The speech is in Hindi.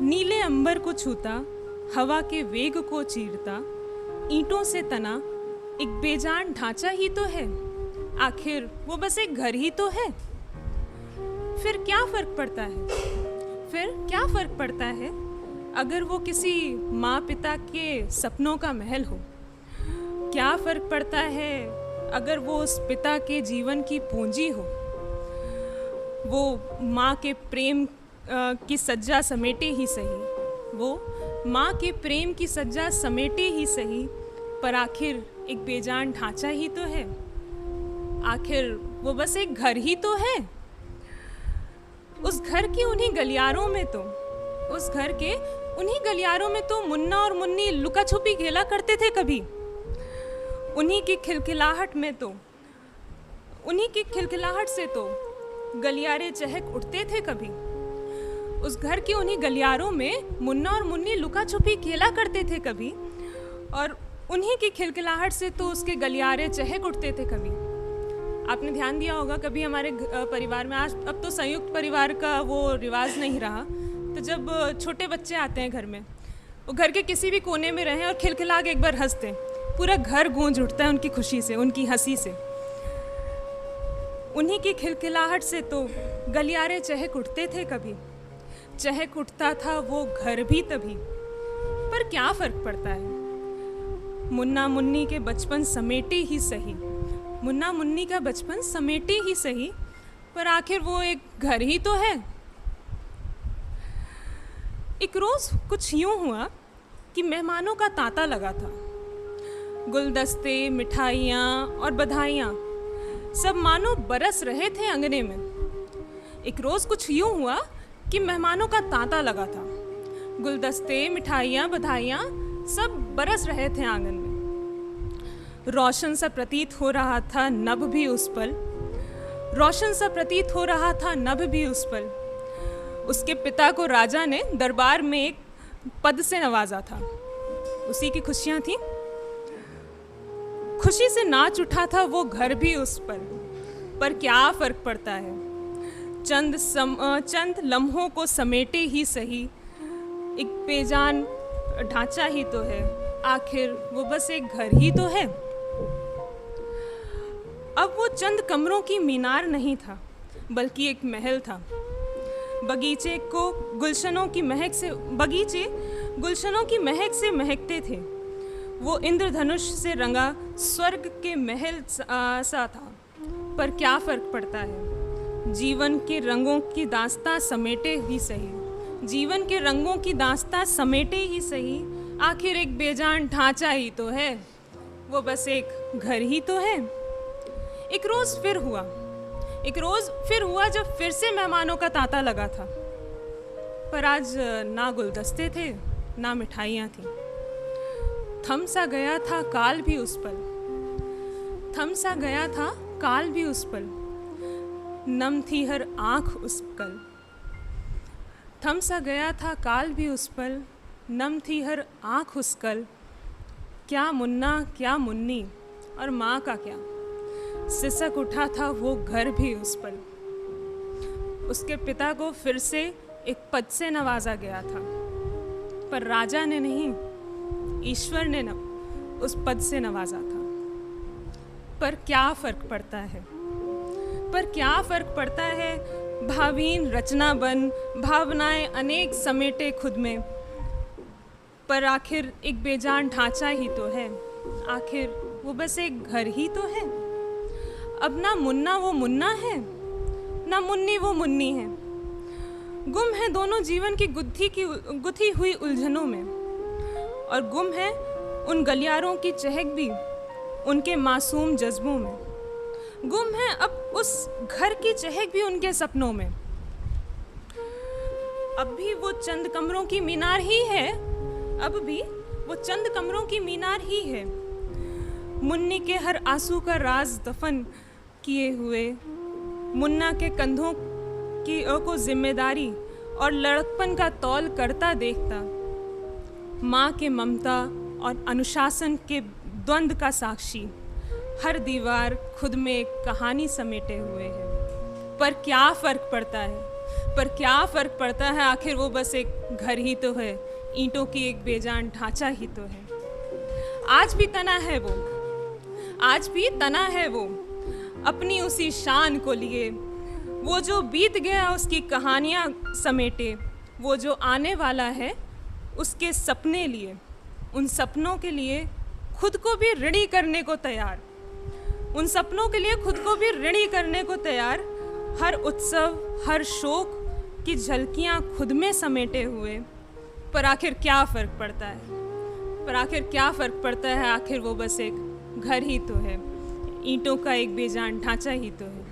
नीले अंबर को छूता, हवा के वेग को चीरता, ईंटों से तना एक बेजान ढांचा ही तो है। आखिर वो बस एक घर ही तो है। फिर क्या फर्क पड़ता है? फिर क्या फर्क पड़ता है अगर वो किसी माँ पिता के सपनों का महल हो? क्या फर्क पड़ता है अगर वो उस पिता के जीवन की पूंजी हो? वो माँ के प्रेम की सज्जा समेटे ही सही, वो माँ के प्रेम की सज्जा समेटे ही सही, पर आखिर एक बेजान ढांचा ही तो है। आखिर वो बस एक घर ही तो है। उस घर की उन्हीं गलियारों में तो मुन्ना और मुन्नी लुका छुपी खेला करते थे कभी। उन्हीं की खिलखिलाहट से तो गलियारे चहक उठते थे कभी। उस घर की उन्हीं गलियारों में मुन्ना और मुन्नी लुका छुपी खेला करते थे कभी, और उन्हीं की खिलखिलाहट से तो उसके गलियारे चहक उठते थे कभी। आपने ध्यान दिया होगा कभी हमारे परिवार में, आज अब तो संयुक्त परिवार का वो रिवाज नहीं रहा, तो जब छोटे बच्चे आते हैं घर में, वो घर के किसी भी कोने में रहें और खिलखिला के एक बार हंसते हैं, पूरा घर गूंज उठता है उनकी खुशी से, उनकी हंसी से। उन्हीं की खिलखिलाहट से तो गलियारे चहक उठते थे कभी। चहक उठता था वो घर भी तभी। पर क्या फर्क पड़ता है? मुन्ना मुन्नी के बचपन समेटे ही सही, मुन्ना मुन्नी का बचपन समेटे ही सही, पर आखिर वो एक घर ही तो है। एक रोज कुछ यूं हुआ कि मेहमानों का तांता लगा था। गुलदस्ते, मिठाइयाँ और बधाइयाँ सब मानो बरस रहे थे अंगने में। एक रोज कुछ यूं हुआ कि मेहमानों का तांता लगा था। गुलदस्ते, मिठाइयाँ, बधाइयाँ सब बरस रहे थे आंगन में। रोशन सा प्रतीत हो रहा था नभ भी उस पल, रोशन सा प्रतीत हो रहा था नभ भी उस पल। उसके पिता को राजा ने दरबार में एक पद से नवाजा था, उसी की खुशियाँ थीं। खुशी से नाच उठा था वो घर भी उस पर क्या फर्क पड़ता है? चंद लम्हों को समेटे ही सही, एक बेजान ढांचा ही तो है। आखिर वो बस एक घर ही तो है। अब वो चंद कमरों की मीनार नहीं था, बल्कि एक महल था। बगीचे गुलशनों की महक से महकते थे। वो इंद्रधनुष से रंगा स्वर्ग के महल सा था। पर क्या फर्क पड़ता है? जीवन के रंगों की दास्तां समेटे ही सही, जीवन के रंगों की दास्तां समेटे ही सही, आखिर एक बेजान ढांचा ही तो है। वो बस एक घर ही तो है। एक रोज फिर हुआ जब फिर से मेहमानों का तांता लगा था। पर आज ना गुलदस्ते थे, ना मिठाइयाँ थीं। थम सा गया था काल भी उस पल, थम सा गया था काल भी उस पल, नम थी हर आँख उस कल। थम सा गया था काल भी उस पल, नम थी हर आँख उस कल। क्या मुन्ना क्या मुन्नी और माँ का क्या, सिसक उठा था वो घर भी उस पल। उसके पिता को फिर से एक पद से नवाजा गया था, पर राजा ने नहीं, ईश्वर ने उस पद से नवाजा था। पर क्या फर्क पड़ता है? भावीन रचना बन, भावनाएं अनेक समेटे खुद में, पर आखिर एक बेजान ढांचा ही तो है। आखिर वो बस एक घर ही तो है। अब ना मुन्ना वो मुन्ना है, ना मुन्नी वो मुन्नी है। गुम है दोनों जीवन की गुथी हुई उलझनों में, और गुम है उन गलियारों की चहक भी उनके मासूम जज्बों में। गुम है अब उस घर की चहक भी उनके सपनों में। अब भी वो चंद कमरों की मीनार ही है, अब भी वो चंद कमरों की मीनार ही है। मुन्नी के हर आंसू का राज दफन किए हुए, मुन्ना के कंधों की को जिम्मेदारी और लड़कपन का तौल करता देखता, माँ के ममता और अनुशासन के द्वंद्व का साक्षी, हर दीवार खुद में एक कहानी समेटे हुए है। पर क्या फर्क पड़ता है? पर क्या फ़र्क पड़ता है, आखिर वो बस एक घर ही तो है, ईंटों की एक बेजान ढांचा ही तो है। आज भी तना है वो, आज भी तना है वो, अपनी उसी शान को लिए। वो जो बीत गया उसकी कहानियाँ समेटे, वो जो आने वाला है उसके सपने लिए, उन सपनों के लिए खुद को भी ऋणी करने को तैयार, उन सपनों के लिए खुद को भी ऋणी करने को तैयार। हर उत्सव, हर शोक की झलकियाँ खुद में समेटे हुए। पर आखिर क्या फ़र्क पड़ता है, पर आखिर क्या फ़र्क पड़ता है, आखिर वो बस एक घर ही तो है, ईंटों का एक बेजान ढांचा ही तो है।